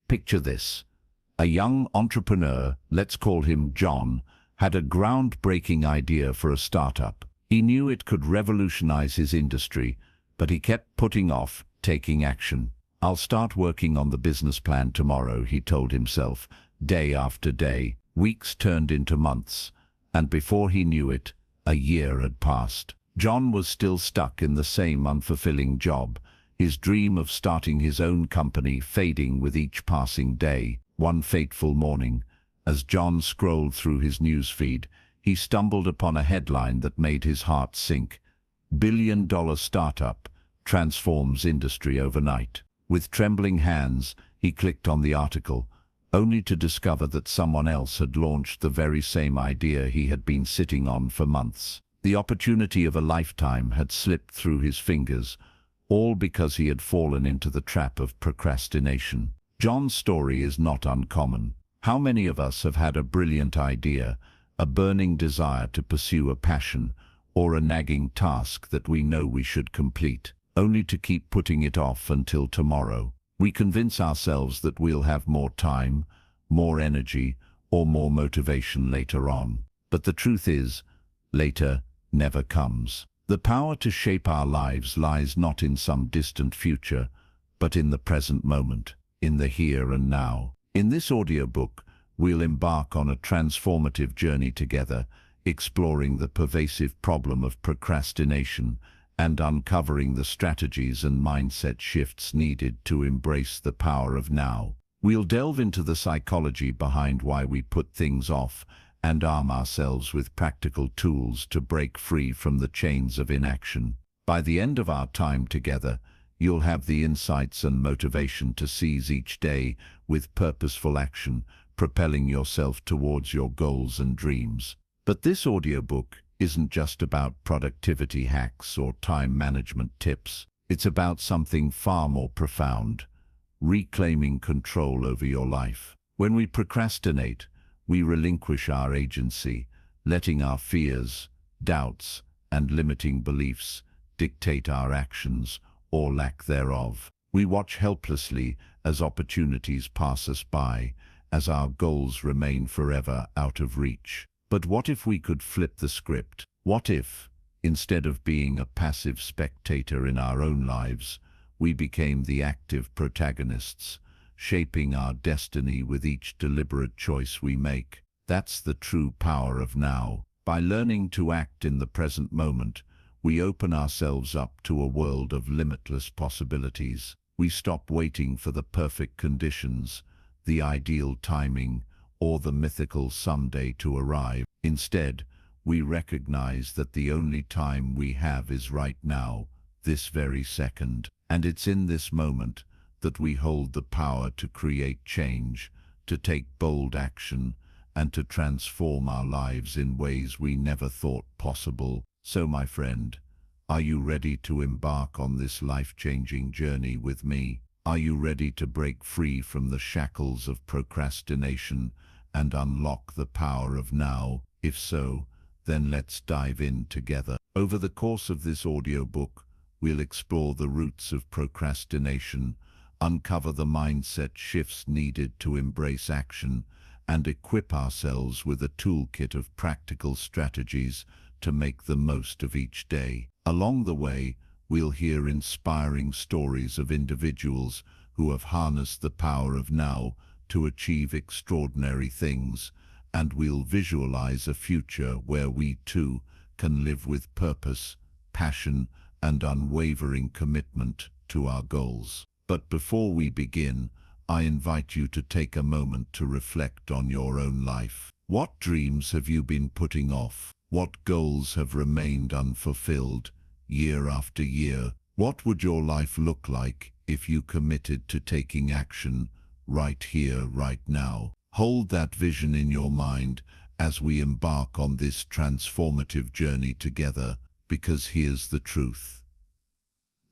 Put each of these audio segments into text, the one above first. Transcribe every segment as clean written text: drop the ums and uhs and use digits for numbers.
Picture this. A young entrepreneur, let's call him John, had a groundbreaking idea for a startup. He knew it could revolutionize his industry, but he kept putting off taking action. "I'll start working on the business plan tomorrow," he told himself, day after day. Weeks turned into months, and before he knew it, a year had passed. John was still stuck in the same unfulfilling job, his dream of starting his own company fading with each passing day. One fateful morning, as John scrolled through his newsfeed, he stumbled upon a headline that made his heart sink. "Billion-dollar startup transforms industry overnight." With trembling hands, he clicked on the article, only to discover that someone else had launched the very same idea he had been sitting on for months. The opportunity of a lifetime had slipped through his fingers, all because he had fallen into the trap of procrastination. John's story is not uncommon. How many of us have had a brilliant idea, a burning desire to pursue a passion, or a nagging task that we know we should complete, only to keep putting it off until tomorrow? We convince ourselves that we'll have more time, more energy, or more motivation later on. But the truth is, later never comes. The power to shape our lives lies not in some distant future, but in the present moment, in the here and now. In this audiobook, we'll embark on a transformative journey together, exploring the pervasive problem of procrastination and uncovering the strategies and mindset shifts needed to embrace the power of now. We'll delve into the psychology behind why we put things off and arm ourselves with practical tools to break free from the chains of inaction. By the end of our time together, you'll have the insights and motivation to seize each day with purposeful action, propelling yourself towards your goals and dreams. But this audiobook isn't just about productivity hacks or time management tips. It's about something far more profound: reclaiming control over your life. When we procrastinate, we relinquish our agency, letting our fears, doubts, and limiting beliefs dictate our actions or lack thereof. We watch helplessly as opportunities pass us by, as our goals remain forever out of reach. But what if we could flip the script? What if, instead of being a passive spectator in our own lives, we became the active protagonists, shaping our destiny with each deliberate choice we make? That's the true power of now. By learning to act in the present moment, we open ourselves up to a world of limitless possibilities. We stop waiting for the perfect conditions, the ideal timing, or the mythical someday to arrive. Instead, we recognize that the only time we have is right now, this very second. And it's in this moment that we hold the power to create change, to take bold action, and to transform our lives in ways we never thought possible. So, my friend, are you ready to embark on this life-changing journey with me? Are you ready to break free from the shackles of procrastination and unlock the power of now? If so, then let's dive in together. Over the course of this audiobook, we'll explore the roots of procrastination, uncover the mindset shifts needed to embrace action, and equip ourselves with a toolkit of practical strategies to make the most of each day. Along the way, we'll hear inspiring stories of individuals who have harnessed the power of now to achieve extraordinary things, and we'll visualize a future where we too can live with purpose, passion, and unwavering commitment to our goals. But before we begin, I invite you to take a moment to reflect on your own life. What dreams have you been putting off? What goals have remained unfulfilled year after year? What would your life look like if you committed to taking action right here, right now? Hold that vision in your mind as we embark on this transformative journey together, because here's the truth.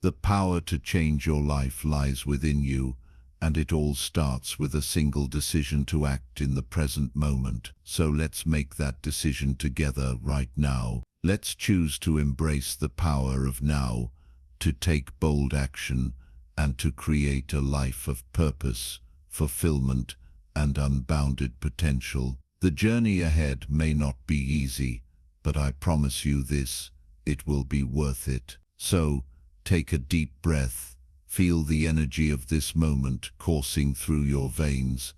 The power to change your life lies within you, and it all starts with a single decision to act in the present moment. So let's make that decision together right now. Let's choose to embrace the power of now, to take bold action, and to create a life of purpose, fulfillment, and unbounded potential. The journey ahead may not be easy, but I promise you this, it will be worth it. So, take a deep breath, feel the energy of this moment coursing through your veins,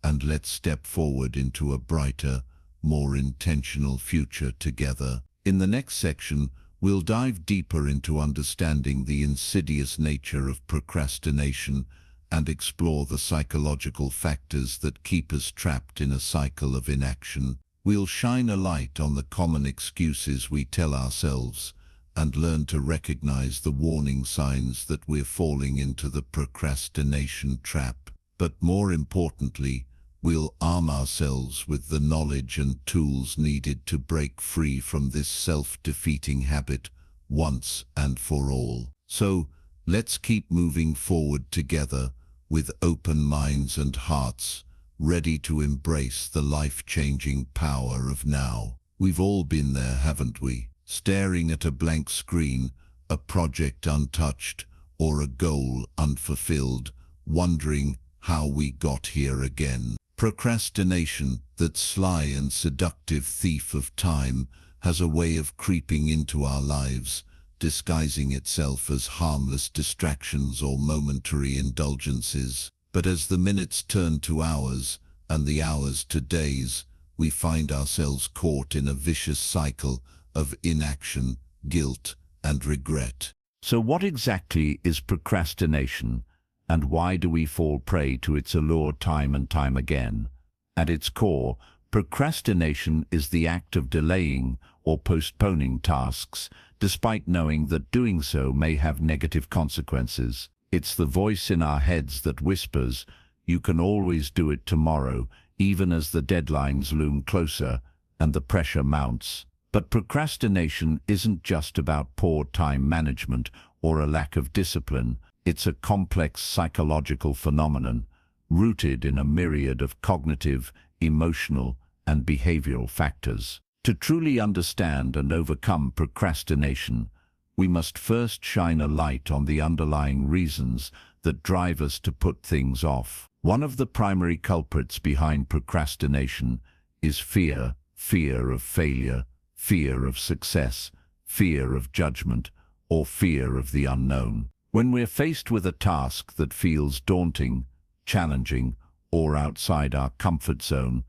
and let's step forward into a brighter, more intentional future together. In the next section, we'll dive deeper into understanding the insidious nature of procrastination and explore the psychological factors that keep us trapped in a cycle of inaction. We'll shine a light on the common excuses we tell ourselves and learn to recognize the warning signs that we're falling into the procrastination trap. But more importantly, we'll arm ourselves with the knowledge and tools needed to break free from this self-defeating habit once and for all. So, let's keep moving forward together with open minds and hearts, ready to embrace the life-changing power of now. We've all been there, haven't we? Staring at a blank screen, a project untouched, or a goal unfulfilled, wondering how we got here again. Procrastination, that sly and seductive thief of time, has a way of creeping into our lives, disguising itself as harmless distractions or momentary indulgences. But as the minutes turn to hours and the hours to days, we find ourselves caught in a vicious cycle of inaction, guilt, and regret. So what exactly is procrastination, and why do we fall prey to its allure time and time again? At its core, procrastination is the act of delaying or postponing tasks, despite knowing that doing so may have negative consequences. It's the voice in our heads that whispers, "You can always do it tomorrow," even as the deadlines loom closer and the pressure mounts. But procrastination isn't just about poor time management or a lack of discipline. It's a complex psychological phenomenon, rooted in a myriad of cognitive, emotional, and behavioral factors. To truly understand and overcome procrastination, we must first shine a light on the underlying reasons that drive us to put things off. One of the primary culprits behind procrastination is fear. Fear of failure, fear of success, fear of judgment, or fear of the unknown. When we're faced with a task that feels daunting, challenging, or outside our comfort zone,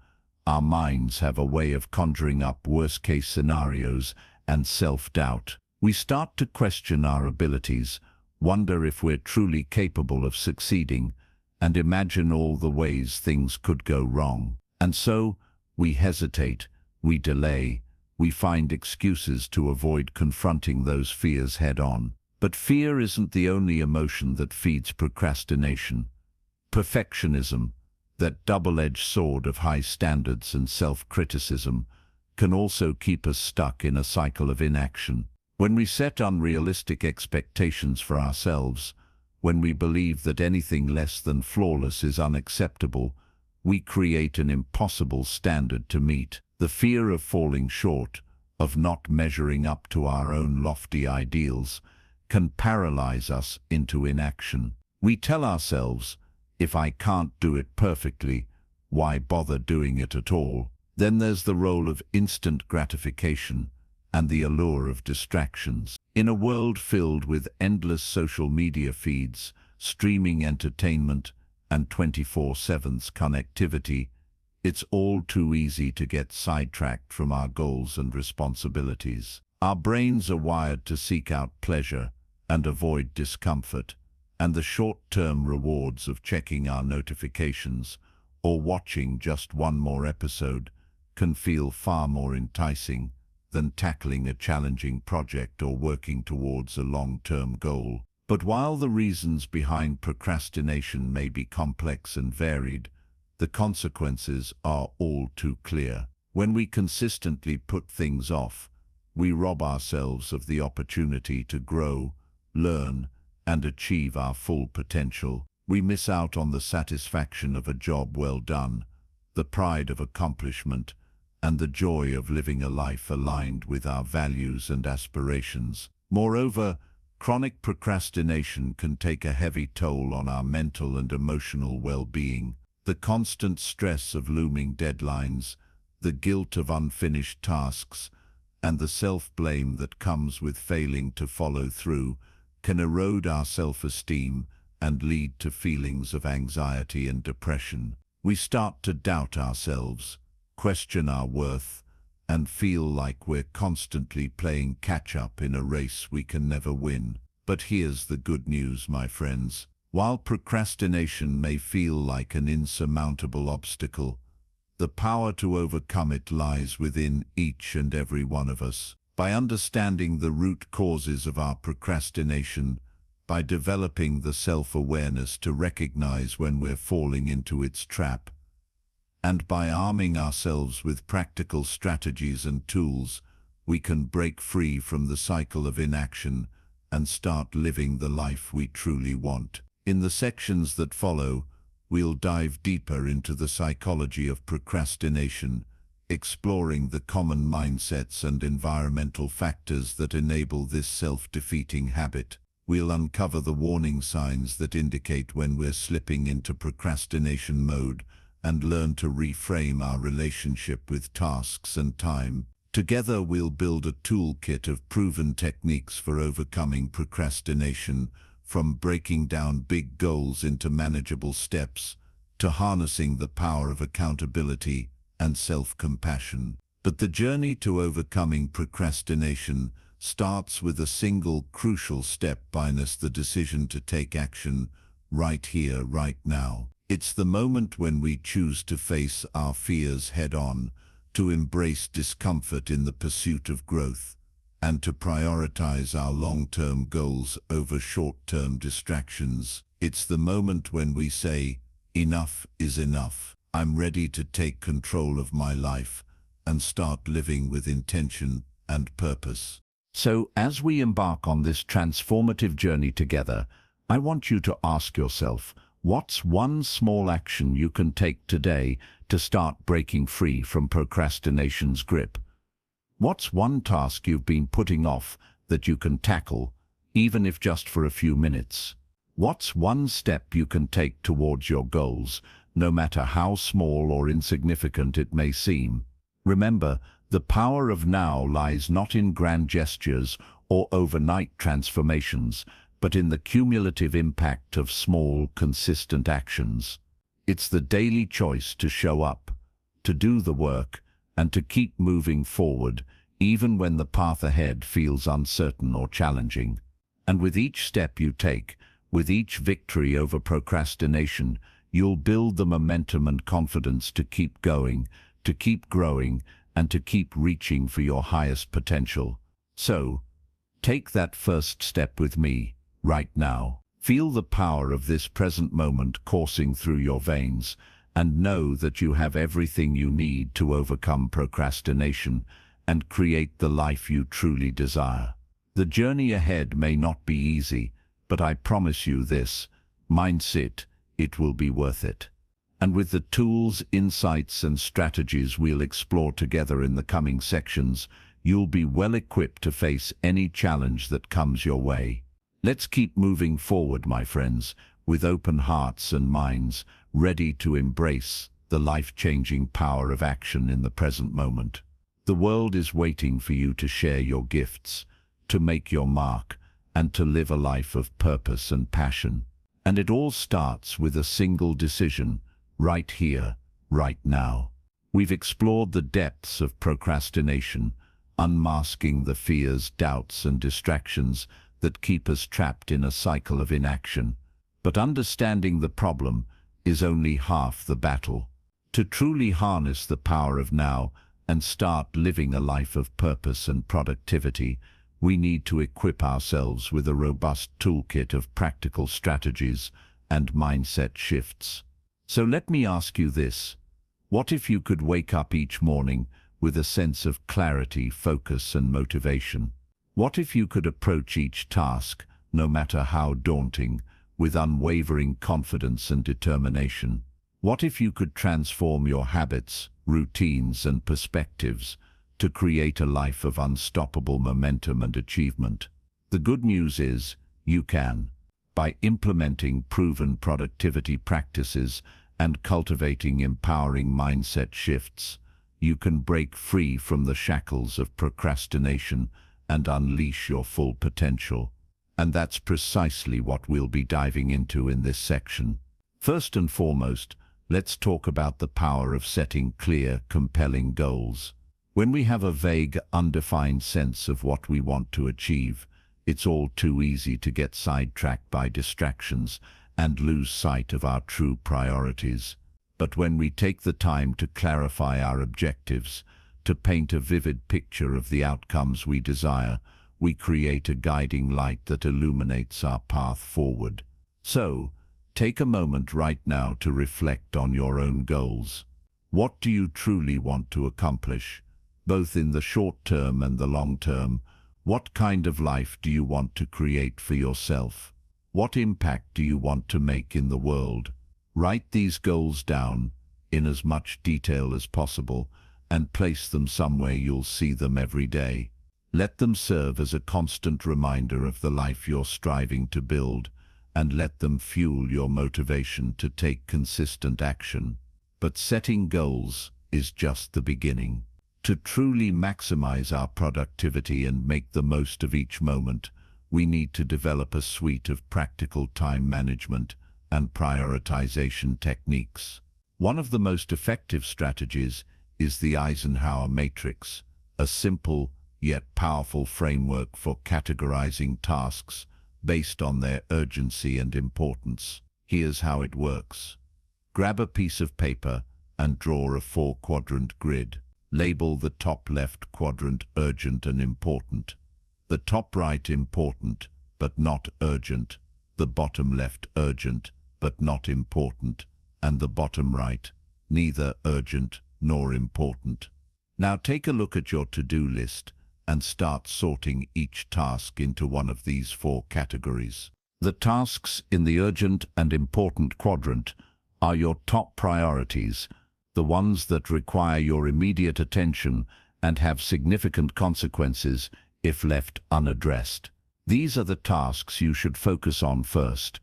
our minds have a way of conjuring up worst-case scenarios and self-doubt. We start to question our abilities, wonder if we're truly capable of succeeding, and imagine all the ways things could go wrong. And so, we hesitate, we delay, we find excuses to avoid confronting those fears head-on. But fear isn't the only emotion that feeds procrastination. Perfectionism, that double-edged sword of high standards and self-criticism, can also keep us stuck in a cycle of inaction. When we set unrealistic expectations for ourselves, when we believe that anything less than flawless is unacceptable, we create an impossible standard to meet. The fear of falling short, of not measuring up to our own lofty ideals, can paralyze us into inaction. We tell ourselves, "If I can't do it perfectly, why bother doing it at all?" Then there's the role of instant gratification and the allure of distractions. In a world filled with endless social media feeds, streaming entertainment, and 24/7 connectivity, it's all too easy to get sidetracked from our goals and responsibilities. Our brains are wired to seek out pleasure and avoid discomfort, and the short-term rewards of checking our notifications or watching just one more episode can feel far more enticing than tackling a challenging project or working towards a long-term goal. But while the reasons behind procrastination may be complex and varied, the consequences are all too clear. When we consistently put things off, we rob ourselves of the opportunity to grow, learn, and achieve our full potential. We miss out on the satisfaction of a job well done, the pride of accomplishment, and the joy of living a life aligned with our values and aspirations. Moreover, chronic procrastination can take a heavy toll on our mental and emotional well-being. The constant stress of looming deadlines, the guilt of unfinished tasks, and the self-blame that comes with failing to follow through can erode our self-esteem and lead to feelings of anxiety and depression. We start to doubt ourselves, question our worth, and feel like we're constantly playing catch-up in a race we can never win. But here's the good news, my friends. While procrastination may feel like an insurmountable obstacle, the power to overcome it lies within each and every one of us. By understanding the root causes of our procrastination, by developing the self-awareness to recognize when we're falling into its trap, and by arming ourselves with practical strategies and tools, we can break free from the cycle of inaction and start living the life we truly want. In the sections that follow, we'll dive deeper into the psychology of procrastination, exploring the common mindsets and environmental factors that enable this self-defeating habit. We'll uncover the warning signs that indicate when we're slipping into procrastination mode and learn to reframe our relationship with tasks and time. Together, we'll build a toolkit of proven techniques for overcoming procrastination, from breaking down big goals into manageable steps, to harnessing the power of accountability and self-compassion. But the journey to overcoming procrastination starts with a single crucial step, the decision to take action right here, right now. It's the moment when we choose to face our fears head-on, to embrace discomfort in the pursuit of growth, and to prioritize our long-term goals over short-term distractions. It's the moment when we say, enough is enough. I'm ready to take control of my life and start living with intention and purpose. So, as we embark on this transformative journey together, I want you to ask yourself, what's one small action you can take today to start breaking free from procrastination's grip? What's one task you've been putting off that you can tackle, even if just for a few minutes? What's one step you can take towards your goals, no matter how small or insignificant it may seem? Remember, the power of now lies not in grand gestures or overnight transformations, but in the cumulative impact of small, consistent actions. It's the daily choice to show up, to do the work, and to keep moving forward, even when the path ahead feels uncertain or challenging. And with each step you take, with each victory over procrastination, you'll build the momentum and confidence to keep going, to keep growing, and to keep reaching for your highest potential. So, take that first step with me, right now. Feel the power of this present moment coursing through your veins, and know that you have everything you need to overcome procrastination and create the life you truly desire. The journey ahead may not be easy, but I promise you this, mindset, it will be worth it. And with the tools, insights, and strategies we'll explore together in the coming sections, you'll be well equipped to face any challenge that comes your way. Let's keep moving forward, my friends, with open hearts and minds, ready to embrace the life-changing power of action in the present moment. The world is waiting for you to share your gifts, to make your mark, and to live a life of purpose and passion. And it all starts with a single decision, right here, right now. We've explored the depths of procrastination, unmasking the fears, doubts, and distractions that keep us trapped in a cycle of inaction. But understanding the problem is only half the battle. To truly harness the power of now and start living a life of purpose and productivity, we need to equip ourselves with a robust toolkit of practical strategies and mindset shifts. So let me ask you this. What if you could wake up each morning with a sense of clarity, focus, and motivation? What if you could approach each task, no matter how daunting, with unwavering confidence and determination? What if you could transform your habits, routines, and perspectives to create a life of unstoppable momentum and achievement? The good news is, you can. By implementing proven productivity practices and cultivating empowering mindset shifts, you can break free from the shackles of procrastination and unleash your full potential. And that's precisely what we'll be diving into in this section. First and foremost, let's talk about the power of setting clear, compelling goals. When we have a vague, undefined sense of what we want to achieve, it's all too easy to get sidetracked by distractions and lose sight of our true priorities. But when we take the time to clarify our objectives, to paint a vivid picture of the outcomes we desire, we create a guiding light that illuminates our path forward. So, take a moment right now to reflect on your own goals. What do you truly want to accomplish, both in the short term and the long term? What kind of life do you want to create for yourself? What impact do you want to make in the world? Write these goals down in as much detail as possible and place them somewhere you'll see them every day. Let them serve as a constant reminder of the life you're striving to build, and let them fuel your motivation to take consistent action. But setting goals is just the beginning. To truly maximize our productivity and make the most of each moment, we need to develop a suite of practical time management and prioritization techniques. One of the most effective strategies is the Eisenhower Matrix, a simple yet powerful framework for categorizing tasks based on their urgency and importance. Here's how it works. Grab a piece of paper and draw a 4-quadrant grid. Label the top left quadrant urgent and important, the top right important but not urgent, the bottom left urgent but not important, and the bottom right neither urgent nor important. Now take a look at your to-do list and start sorting each task into one of these 4 categories. The tasks in the urgent and important quadrant are your top priorities, the ones that require your immediate attention and have significant consequences if left unaddressed. These are the tasks you should focus on first,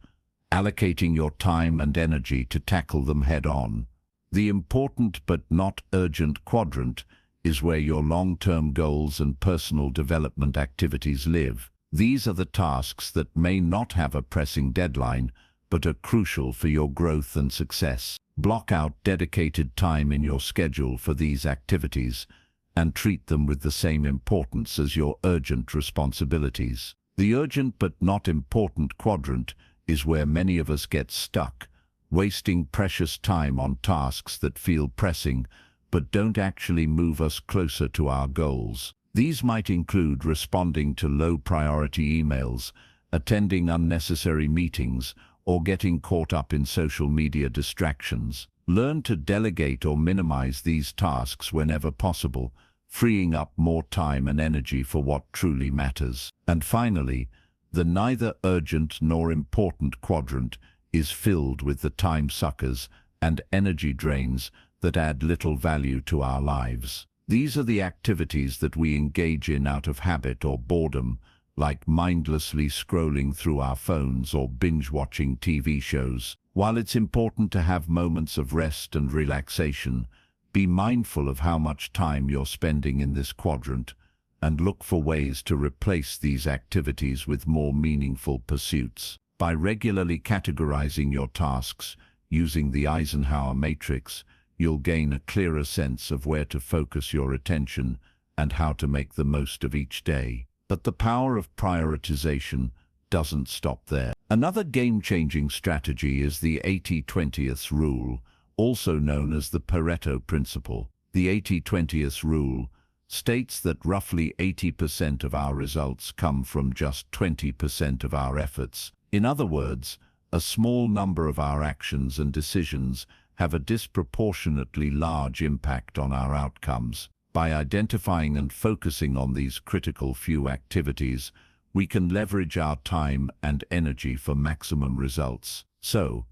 allocating your time and energy to tackle them head-on. The important but not urgent quadrant is where your long-term goals and personal development activities live. These are the tasks that may not have a pressing deadline, but are crucial for your growth and success. Block out dedicated time in your schedule for these activities and treat them with the same importance as your urgent responsibilities. The urgent but not important quadrant is where many of us get stuck, wasting precious time on tasks that feel pressing but don't actually move us closer to our goals. These might include responding to low-priority emails, attending unnecessary meetings, or getting caught up in social media distractions. Learn to delegate or minimize these tasks whenever possible, freeing up more time and energy for what truly matters. And finally, the neither urgent nor important quadrant is filled with the time suckers and energy drains that add little value to our lives. These are the activities that we engage in out of habit or boredom, like mindlessly scrolling through our phones or binge-watching TV shows. While it's important to have moments of rest and relaxation, be mindful of how much time you're spending in this quadrant and look for ways to replace these activities with more meaningful pursuits. By regularly categorizing your tasks using the Eisenhower Matrix, you'll gain a clearer sense of where to focus your attention and how to make the most of each day. But the power of prioritization doesn't stop there. Another game-changing strategy is the 80-20 rule, also known as the Pareto principle. The 80-20 rule states that roughly 80% of our results come from just 20% of our efforts. In other words, a small number of our actions and decisions have a disproportionately large impact on our outcomes. By identifying and focusing on these critical few activities, we can leverage our time and energy for maximum results. So,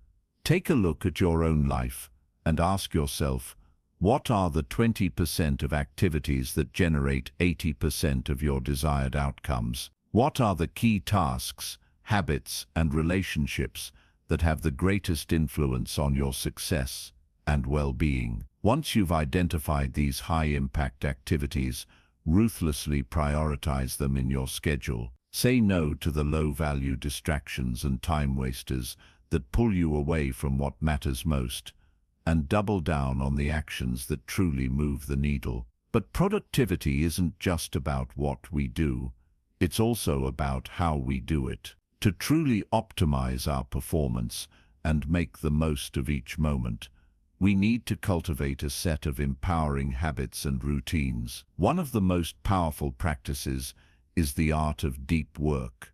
take a look at your own life and ask yourself, what are the 20% of activities that generate 80% of your desired outcomes? What are the key tasks, habits, and relationships that have the greatest influence on your success and well-being. Once you've identified these high-impact activities, ruthlessly prioritize them in your schedule. Say no to the low-value distractions and time wasters that pull you away from what matters most, and double down on the actions that truly move the needle. But productivity isn't just about what we do, it's also about how we do it. To truly optimize our performance and make the most of each moment, we need to cultivate a set of empowering habits and routines. One of the most powerful practices is the art of deep work,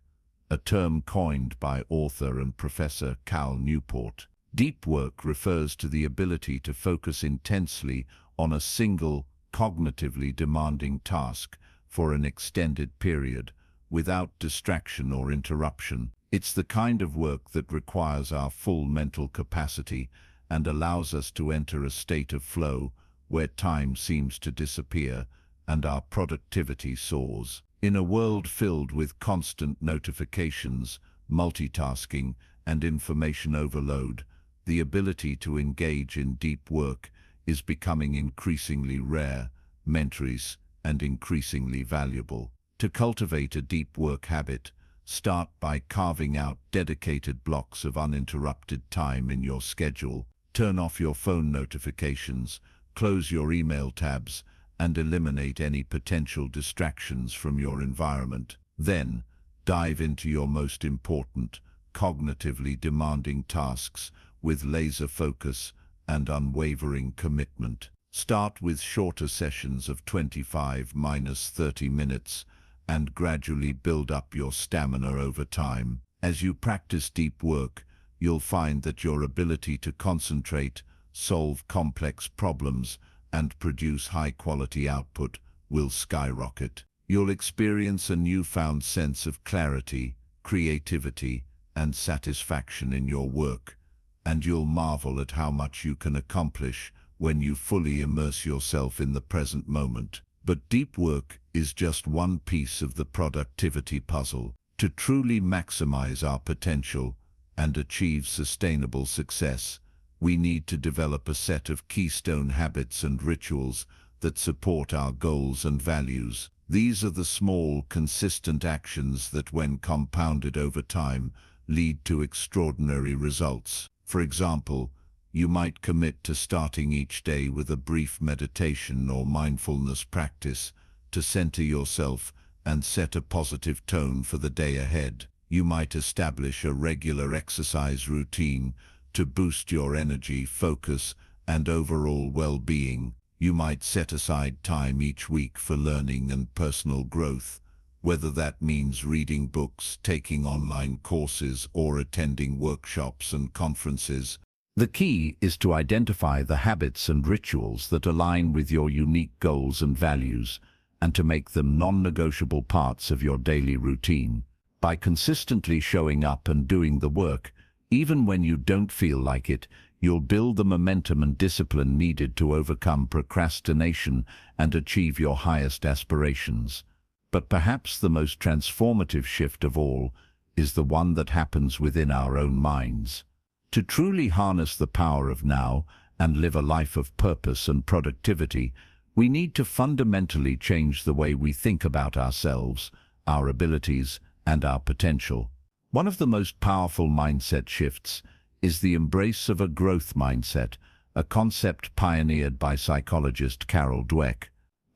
a term coined by author and professor Cal Newport. Deep work refers to the ability to focus intensely on a single, cognitively demanding task for an extended period, without distraction or interruption. It's the kind of work that requires our full mental capacity and allows us to enter a state of flow where time seems to disappear and our productivity soars. In a world filled with constant notifications, multitasking, and information overload, the ability to engage in deep work is becoming increasingly rare, mentally, and increasingly valuable. To cultivate a deep work habit, start by carving out dedicated blocks of uninterrupted time in your schedule. Turn off your phone notifications, close your email tabs, and eliminate any potential distractions from your environment. Then, dive into your most important, cognitively demanding tasks with laser focus and unwavering commitment. Start with shorter sessions of 25–30 minutes and gradually build up your stamina over time. As you practice deep work, you'll find that your ability to concentrate, solve complex problems, and produce high-quality output will skyrocket. You'll experience a newfound sense of clarity, creativity, and satisfaction in your work, and you'll marvel at how much you can accomplish when you fully immerse yourself in the present moment. But deep work is just one piece of the productivity puzzle. To truly maximize our potential and achieve sustainable success, we need to develop a set of keystone habits and rituals that support our goals and values. These are the small, consistent actions that, when compounded over time, lead to extraordinary results. For example, you might commit to starting each day with a brief meditation or mindfulness practice to center yourself and set a positive tone for the day ahead. You might establish a regular exercise routine to boost your energy, focus, and overall well-being. You might set aside time each week for learning and personal growth, whether that means reading books, taking online courses, or attending workshops and conferences. The key is to identify the habits and rituals that align with your unique goals and values, and to make them non-negotiable parts of your daily routine. By consistently showing up and doing the work, even when you don't feel like it, you'll build the momentum and discipline needed to overcome procrastination and achieve your highest aspirations. But perhaps the most transformative shift of all is the one that happens within our own minds. To truly harness the power of now and live a life of purpose and productivity, we need to fundamentally change the way we think about ourselves, our abilities, and our potential. One of the most powerful mindset shifts is the embrace of a growth mindset, a concept pioneered by psychologist Carol Dweck.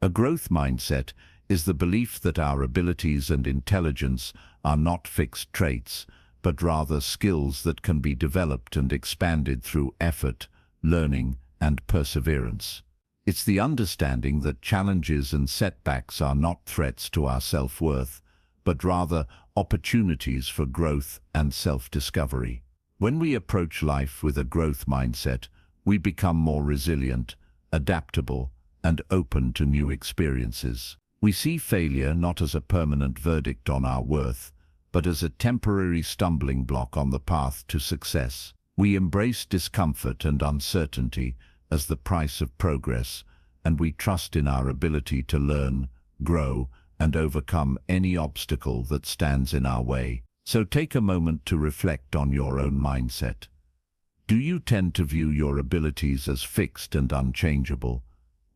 A growth mindset is the belief that our abilities and intelligence are not fixed traits, but rather skills that can be developed and expanded through effort, learning, and perseverance. It's the understanding that challenges and setbacks are not threats to our self-worth, but rather opportunities for growth and self-discovery. When we approach life with a growth mindset, we become more resilient, adaptable, and open to new experiences. We see failure not as a permanent verdict on our worth, but as a temporary stumbling block on the path to success. We embrace discomfort and uncertainty as the price of progress, and we trust in our ability to learn, grow, and overcome any obstacle that stands in our way. So take a moment to reflect on your own mindset. Do you tend to view your abilities as fixed and unchangeable,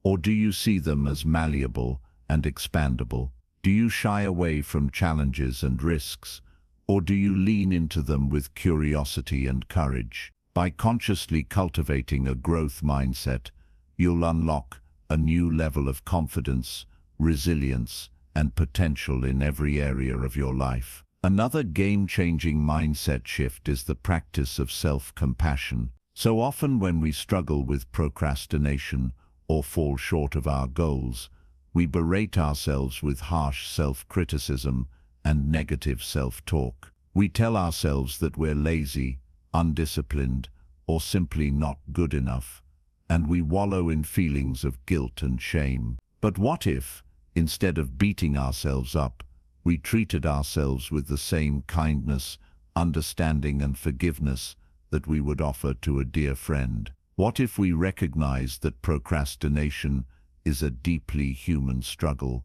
or do you see them as malleable and expandable? Do you shy away from challenges and risks, or do you lean into them with curiosity and courage? By consciously cultivating a growth mindset, you'll unlock a new level of confidence, resilience, and potential in every area of your life. Another game-changing mindset shift is the practice of self-compassion. So often when we struggle with procrastination or fall short of our goals, we berate ourselves with harsh self-criticism and negative self-talk. We tell ourselves that we're lazy, undisciplined, or simply not good enough, and we wallow in feelings of guilt and shame. But what if, instead of beating ourselves up, we treated ourselves with the same kindness, understanding, and forgiveness that we would offer to a dear friend? What if we recognized that procrastination is a deeply human struggle,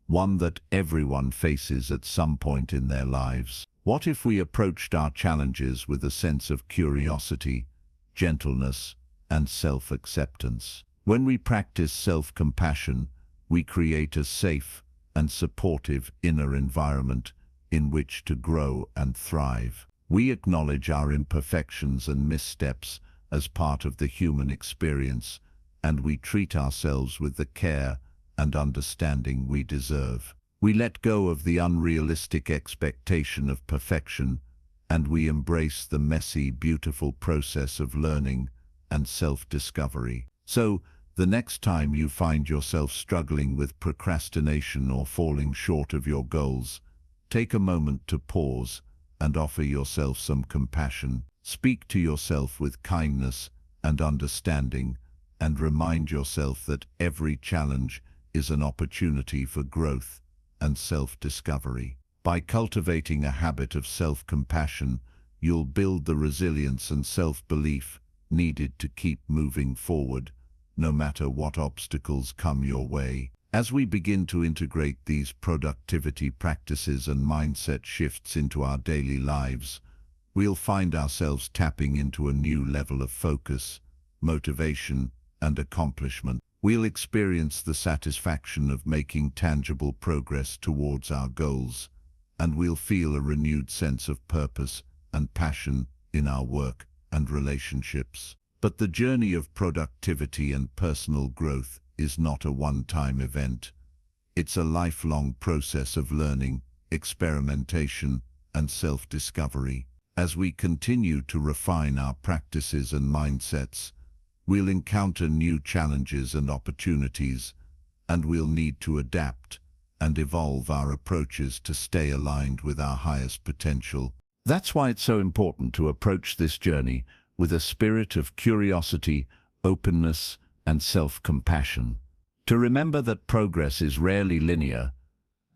one that everyone faces at some point in their lives? What if we approached our challenges with a sense of curiosity, gentleness, and self-acceptance? When we practice self-compassion, we create a safe and supportive inner environment in which to grow and thrive. We acknowledge our imperfections and missteps as part of the human experience, and we treat ourselves with the care and understanding we deserve. We let go of the unrealistic expectation of perfection, and we embrace the messy, beautiful process of learning and self-discovery. So, the next time you find yourself struggling with procrastination or falling short of your goals, take a moment to pause and offer yourself some compassion. Speak to yourself with kindness and understanding, and remind yourself that every challenge is an opportunity for growth and self-discovery. By cultivating a habit of self-compassion, you'll build the resilience and self-belief needed to keep moving forward, no matter what obstacles come your way. As we begin to integrate these productivity practices and mindset shifts into our daily lives, we'll find ourselves tapping into a new level of focus, motivation, and accomplishment. We'll experience the satisfaction of making tangible progress towards our goals, and we'll feel a renewed sense of purpose and passion in our work and relationships. But the journey of productivity and personal growth is not a one-time event. It's a lifelong process of learning, experimentation, and self-discovery. As we continue to refine our practices and mindsets, we'll encounter new challenges and opportunities, and we'll need to adapt and evolve our approaches to stay aligned with our highest potential. That's why it's so important to approach this journey with a spirit of curiosity, openness, and self-compassion. To remember that progress is rarely linear,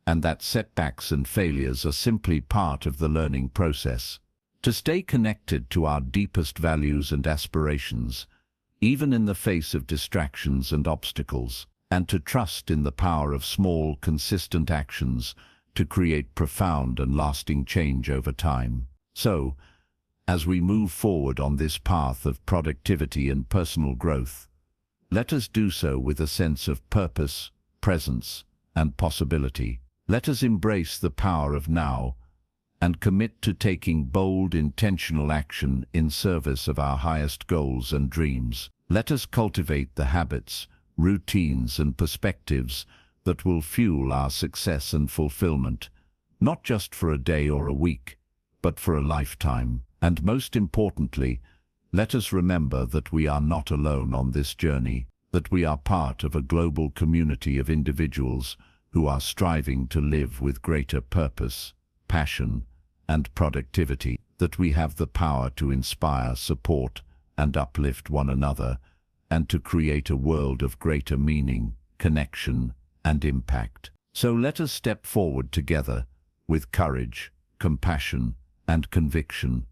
and that setbacks and failures are simply part of the learning process. To stay connected to our deepest values and aspirations, even in the face of distractions and obstacles, and to trust in the power of small, consistent actions to create profound and lasting change over time. So, as we move forward on this path of productivity and personal growth, let us do so with a sense of purpose, presence, and possibility. Let us embrace the power of now and commit to taking bold, intentional action in service of our highest goals and dreams. Let us cultivate the habits, routines, and perspectives that will fuel our success and fulfillment, not just for a day or a week, but for a lifetime. And most importantly, let us remember that we are not alone on this journey, that we are part of a global community of individuals who are striving to live with greater purpose, passion, and productivity, that we have the power to inspire, support, and uplift one another, and to create a world of greater meaning, connection, and impact. So let us step forward together with courage, compassion, and conviction,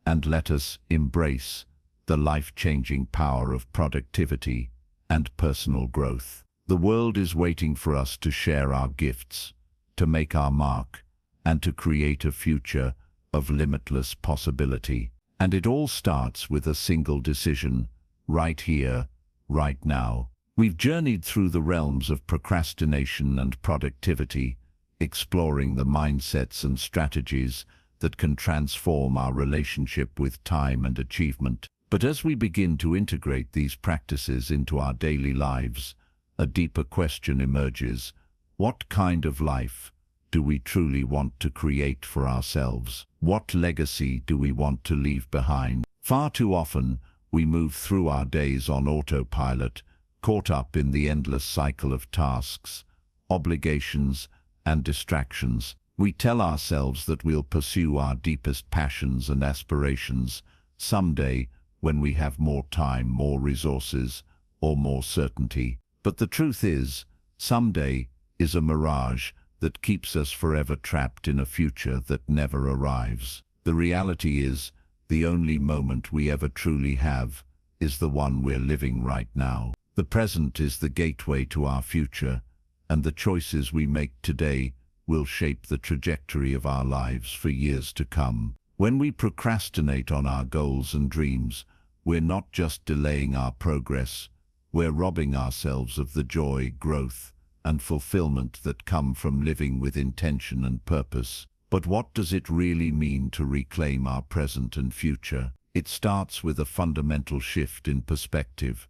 and let us embrace the life-changing power of productivity and personal growth. The world is waiting for us to share our gifts, to make our mark, and to create a future of limitless possibility. And it all starts with a single decision, right here, right now. We've journeyed through the realms of procrastination and productivity, exploring the mindsets and strategies that can transform our relationship with time and achievement. But as we begin to integrate these practices into our daily lives, a deeper question emerges. What kind of life do we truly want to create for ourselves? What legacy do we want to leave behind? Far too often, we move through our days on autopilot, caught up in the endless cycle of tasks, obligations, and distractions. We tell ourselves that we'll pursue our deepest passions and aspirations someday when we have more time, more resources, or more certainty. But the truth is, someday is a mirage that keeps us forever trapped in a future that never arrives. The reality is, the only moment we ever truly have is the one we're living right now. The present is the gateway to our future, and the choices we make today will shape the trajectory of our lives for years to come. When we procrastinate on our goals and dreams, we're not just delaying our progress, we're robbing ourselves of the joy, growth, and fulfillment that come from living with intention and purpose. But what does it really mean to reclaim our present and future? It starts with a fundamental shift in perspective.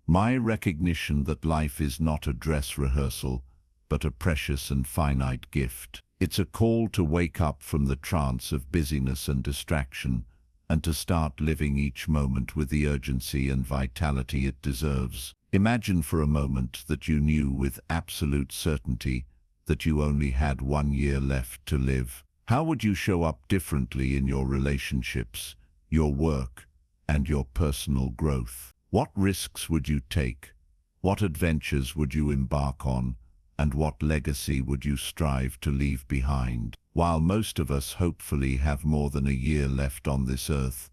My recognition that life is not a dress rehearsal, but a precious and finite gift. It's a call to wake up from the trance of busyness and distraction, and to start living each moment with the urgency and vitality it deserves. Imagine for a moment that you knew with absolute certainty that you only had 1 year left to live. How would you show up differently in your relationships, your work, and your personal growth? What risks would you take? What adventures would you embark on? And what legacy would you strive to leave behind? While most of us hopefully have more than a year left on this earth,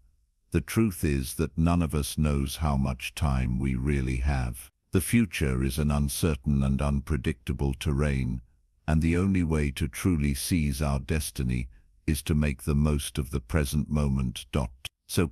the truth is that none of us knows how much time we really have. The future is an uncertain and unpredictable terrain, and the only way to truly seize our destiny is to make the most of the present moment. So,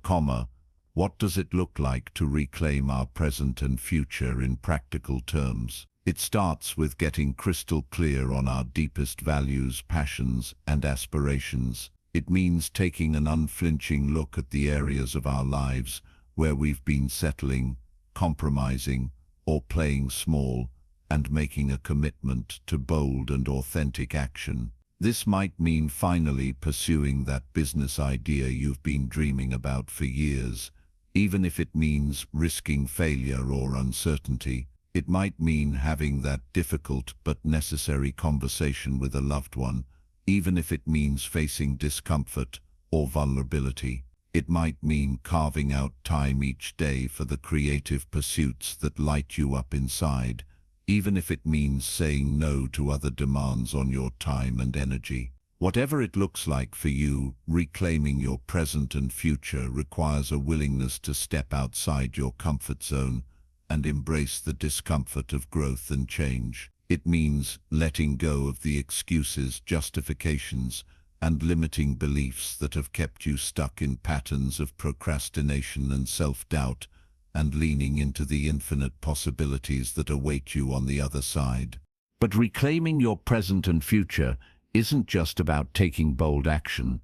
what does it look like to reclaim our present and future in practical terms? It starts with getting crystal clear on our deepest values, passions, and aspirations. It means taking an unflinching look at the areas of our lives where we've been settling, compromising, or playing small, and making a commitment to bold and authentic action. This might mean finally pursuing that business idea you've been dreaming about for years, even if it means risking failure or uncertainty. It might mean having that difficult but necessary conversation with a loved one, even if it means facing discomfort or vulnerability. It might mean carving out time each day for the creative pursuits that light you up inside, even if it means saying no to other demands on your time and energy. Whatever it looks like for you, reclaiming your present and future requires a willingness to step outside your comfort zone and embrace the discomfort of growth and change. It means letting go of the excuses, justifications, and limiting beliefs that have kept you stuck in patterns of procrastination and self-doubt, and leaning into the infinite possibilities that await you on the other side. But reclaiming your present and future isn't just about taking bold action.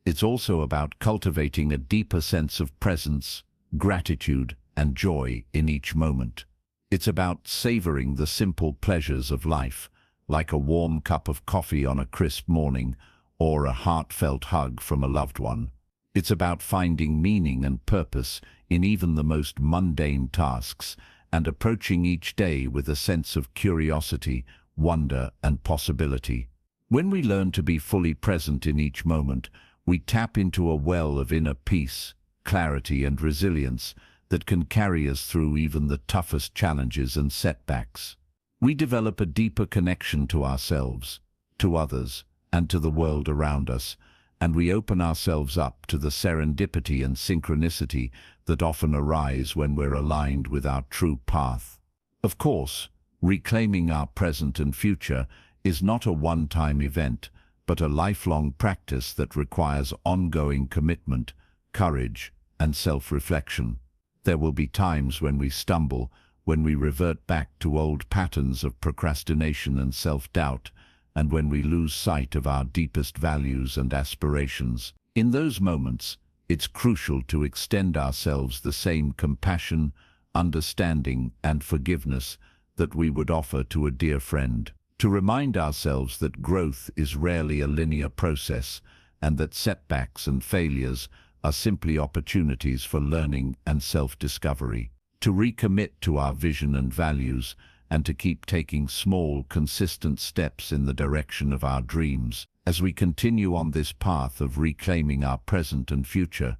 It's also about cultivating a deeper sense of presence, gratitude, and joy in each moment. It's about savoring the simple pleasures of life, like a warm cup of coffee on a crisp morning or a heartfelt hug from a loved one. It's about finding meaning and purpose in even the most mundane tasks and approaching each day with a sense of curiosity, wonder, and possibility. When we learn to be fully present in each moment, we tap into a well of inner peace, clarity, and resilience that can carry us through even the toughest challenges and setbacks. We develop a deeper connection to ourselves, to others, and to the world around us, and we open ourselves up to the serendipity and synchronicity that often arise when we're aligned with our true path. Of course, reclaiming our present and future is not a one-time event, but a lifelong practice that requires ongoing commitment, courage, and self-reflection. There will be times when we stumble, when we revert back to old patterns of procrastination and self-doubt, and when we lose sight of our deepest values and aspirations. In those moments, it's crucial to extend ourselves the same compassion, understanding, and forgiveness that we would offer to a dear friend. To remind ourselves that growth is rarely a linear process and that setbacks and failures are simply opportunities for learning and self-discovery. To recommit to our vision and values and to keep taking small, consistent steps in the direction of our dreams. As we continue on this path of reclaiming our present and future,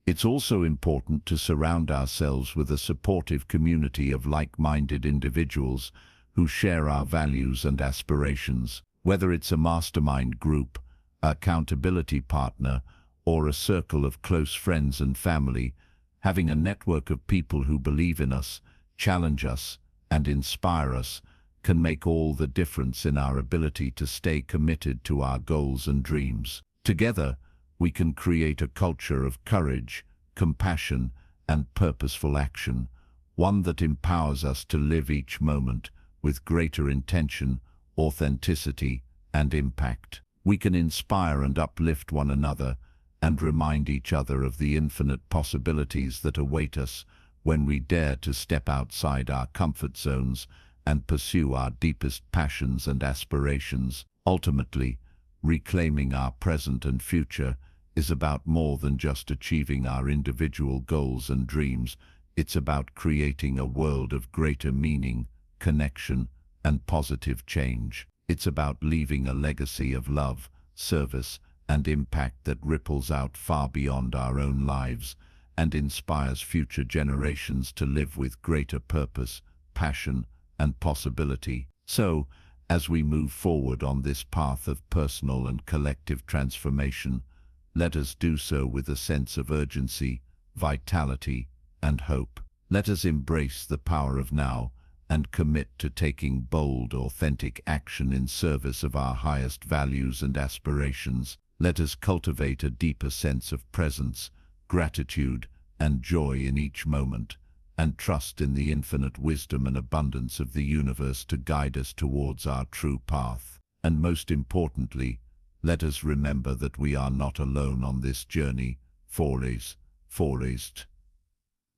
it's also important to surround ourselves with a supportive community of like-minded individuals who share our values and aspirations. Whether it's a mastermind group, an accountability partner, or a circle of close friends and family, having a network of people who believe in us, challenge us, and inspire us can make all the difference in our ability to stay committed to our goals and dreams. Together, we can create a culture of courage, compassion, and purposeful action, one that empowers us to live each moment with greater intention, authenticity, and impact. We can inspire and uplift one another and remind each other of the infinite possibilities that await us when we dare to step outside our comfort zones and pursue our deepest passions and aspirations. Ultimately, reclaiming our present and future is about more than just achieving our individual goals and dreams. It's about creating a world of greater meaning, connection, and positive change. It's about leaving a legacy of love, service, and impact that ripples out far beyond our own lives and inspires future generations to live with greater purpose, passion, and possibility. So, as we move forward on this path of personal and collective transformation, let us do so with a sense of urgency, vitality, and hope. Let us embrace the power of now and commit to taking bold, authentic action in service of our highest values and aspirations. Let us cultivate a deeper sense of presence, gratitude, and joy in each moment, and trust in the infinite wisdom and abundance of the universe to guide us towards our true path. And most importantly, let us remember that we are not alone on this journey,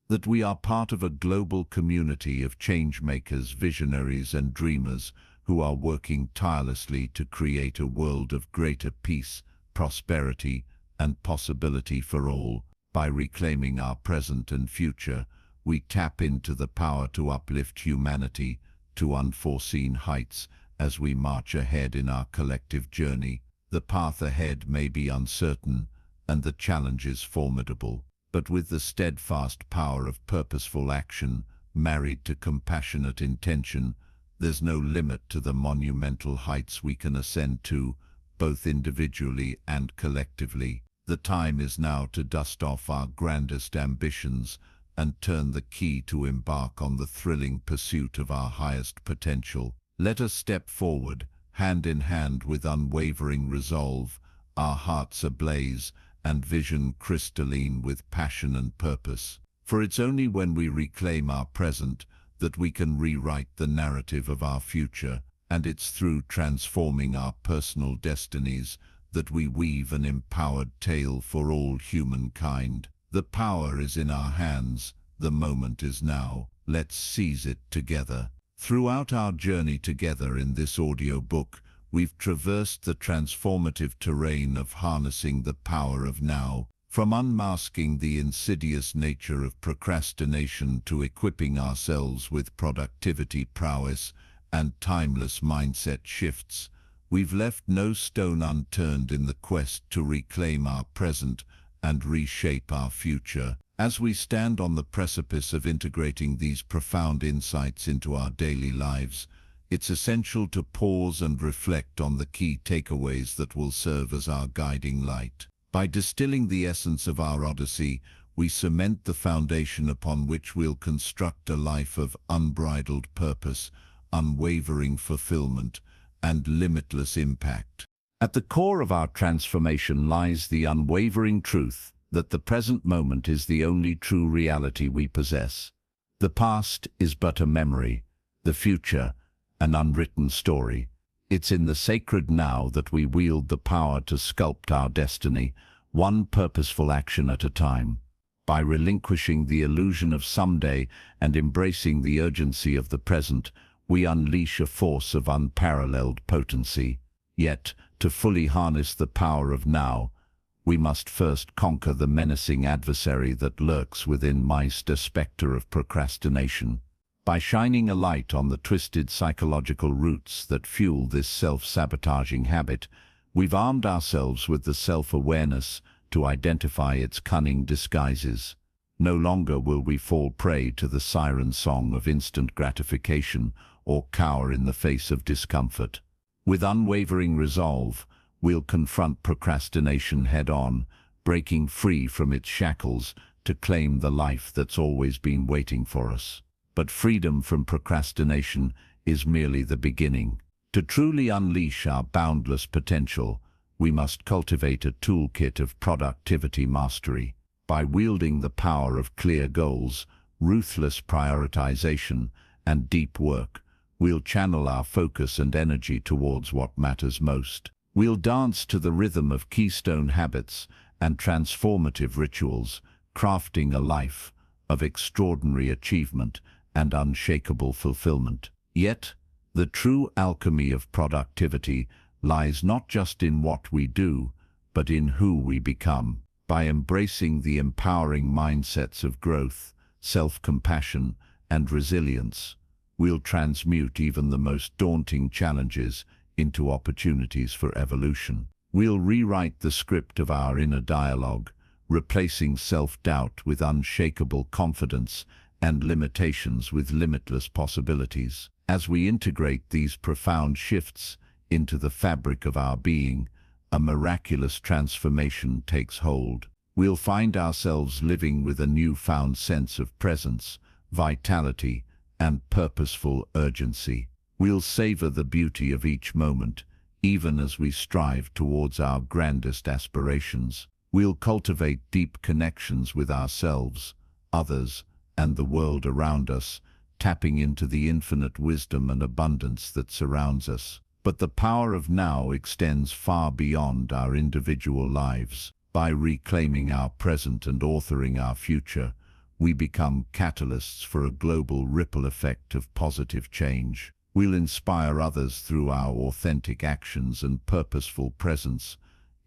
that we are part of a global community of change-makers, visionaries, and dreamers who are working tirelessly to create a world of greater peace, prosperity, and possibility for all. By reclaiming our present and future, we tap into the power to uplift humanity to unforeseen heights as we march ahead in our collective journey. The path ahead may be uncertain and the challenges formidable, but with the steadfast power of purposeful action married to compassionate intention, there's no limit to the monumental heights we can ascend to, both individually and collectively. The time is now to dust off our grandest ambitions and turn the key to embark on the thrilling pursuit of our highest potential. Let us step forward, hand in hand with unwavering resolve, our hearts ablaze and vision crystalline with passion and purpose. For it's only when we reclaim our present that we can rewrite the narrative of our future, and it's through transforming our personal destinies that we weave an empowered tale for all humankind. The power is in our hands, the moment is now. Let's seize it together. Throughout our journey together in this audiobook, we've traversed the transformative terrain of harnessing the power of now, from unmasking the insidious nature of procrastination to equipping ourselves with productivity prowess and timeless mindset shifts. We've left no stone unturned in the quest to reclaim our present and reshape our future. As we stand on the precipice of integrating these profound insights into our daily lives, it's essential to pause and reflect on the key takeaways that will serve as our guiding light. By distilling the essence of our Odyssey, we cement the foundation upon which we'll construct a life of unbridled purpose, unwavering fulfillment, and limitless impact. At the core of our transformation lies the unwavering truth that the present moment is the only true reality we possess. The past is but a memory, the future an unwritten story. It's in the sacred now that we wield the power to sculpt our destiny, one purposeful action at a time. By relinquishing the illusion of someday and embracing the urgency of the present, we unleash a force of unparalleled potency. Yet, to fully harness the power of now, we must first conquer the menacing adversary that lurks within the spectre of procrastination. By shining a light on the twisted psychological roots that fuel this self-sabotaging habit, we've armed ourselves with the self-awareness to identify its cunning disguises. No longer will we fall prey to the siren song of instant gratification or cower in the face of discomfort. With unwavering resolve, we'll confront procrastination head-on, breaking free from its shackles to claim the life that's always been waiting for us. But freedom from procrastination is merely the beginning. To truly unleash our boundless potential, we must cultivate a toolkit of productivity mastery. By wielding the power of clear goals, ruthless prioritization, and deep work, we'll channel our focus and energy towards what matters most. We'll dance to the rhythm of keystone habits and transformative rituals, crafting a life of extraordinary achievement and unshakable fulfillment. Yet, the true alchemy of productivity lies not just in what we do, but in who we become. By embracing the empowering mindsets of growth, self-compassion, and resilience, we'll transmute even the most daunting challenges into opportunities for evolution. We'll rewrite the script of our inner dialogue, replacing self-doubt with unshakable confidence and limitations with limitless possibilities. As we integrate these profound shifts into the fabric of our being, a miraculous transformation takes hold. We'll find ourselves living with a newfound sense of presence, vitality, and purposeful urgency. We'll savor the beauty of each moment, even as we strive towards our grandest aspirations. We'll cultivate deep connections with ourselves, others, and the world around us, tapping into the infinite wisdom and abundance that surrounds us. But the power of now extends far beyond our individual lives. By reclaiming our present and authoring our future, we become catalysts for a global ripple effect of positive change. We'll inspire others through our authentic actions and purposeful presence,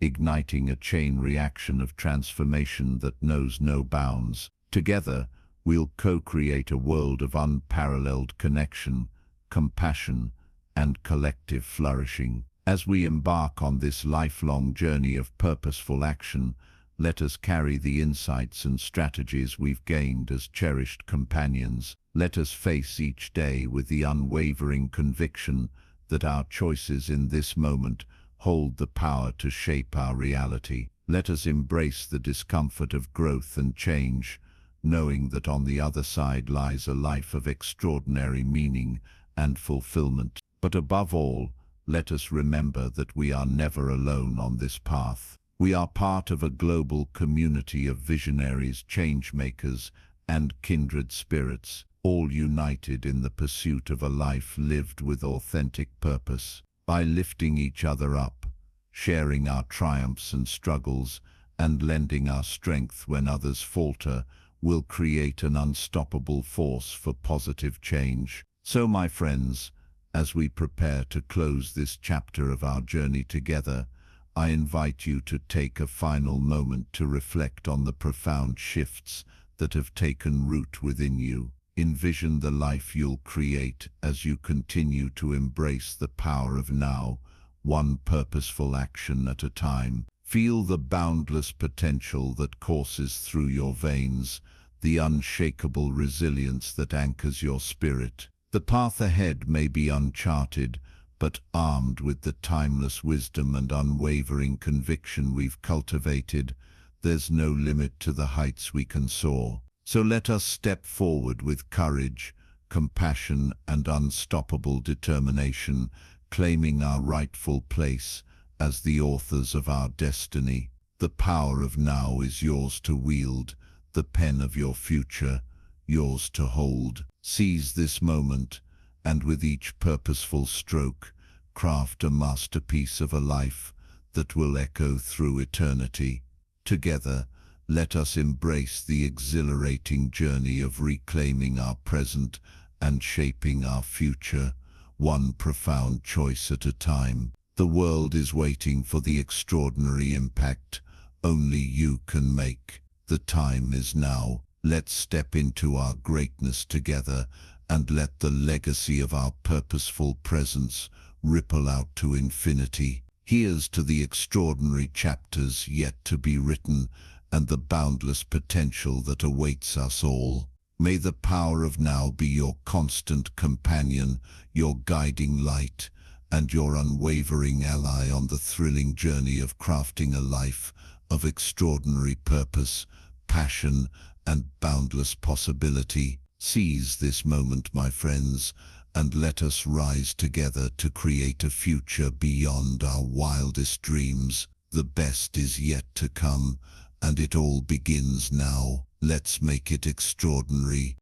igniting a chain reaction of transformation that knows no bounds. Together, we'll co-create a world of unparalleled connection, compassion, and collective flourishing. As we embark on this lifelong journey of purposeful action, let us carry the insights and strategies we've gained as cherished companions. Let us face each day with the unwavering conviction that our choices in this moment hold the power to shape our reality. Let us embrace the discomfort of growth and change, knowing that on the other side lies a life of extraordinary meaning and fulfillment. But above all, let us remember that we are never alone on this path. We are part of a global community of visionaries, change-makers, and kindred spirits, all united in the pursuit of a life lived with authentic purpose. By lifting each other up, sharing our triumphs and struggles, and lending our strength when others falter, we'll create an unstoppable force for positive change. So, my friends, as we prepare to close this chapter of our journey together, I invite you to take a final moment to reflect on the profound shifts that have taken root within you. Envision the life you'll create as you continue to embrace the power of now, one purposeful action at a time. Feel the boundless potential that courses through your veins, the unshakable resilience that anchors your spirit. The path ahead may be uncharted, but armed with the timeless wisdom and unwavering conviction we've cultivated, there's no limit to the heights we can soar. So let us step forward with courage, compassion, and unstoppable determination, claiming our rightful place as the authors of our destiny. The power of now is yours to wield, the pen of your future, yours to hold. Seize this moment, and with each purposeful stroke, craft a masterpiece of a life that will echo through eternity. Together, let us embrace the exhilarating journey of reclaiming our present and shaping our future, one profound choice at a time. The world is waiting for the extraordinary impact only you can make. The time is now. Let's step into our greatness together and let the legacy of our purposeful presence ripple out to infinity. Here's to the extraordinary chapters yet to be written and the boundless potential that awaits us all. May the power of now be your constant companion, your guiding light, and your unwavering ally on the thrilling journey of crafting a life of extraordinary purpose, passion, and boundless possibility. Seize this moment, my friends, and let us rise together to create a future beyond our wildest dreams. The best is yet to come, and it all begins now. Let's make it extraordinary.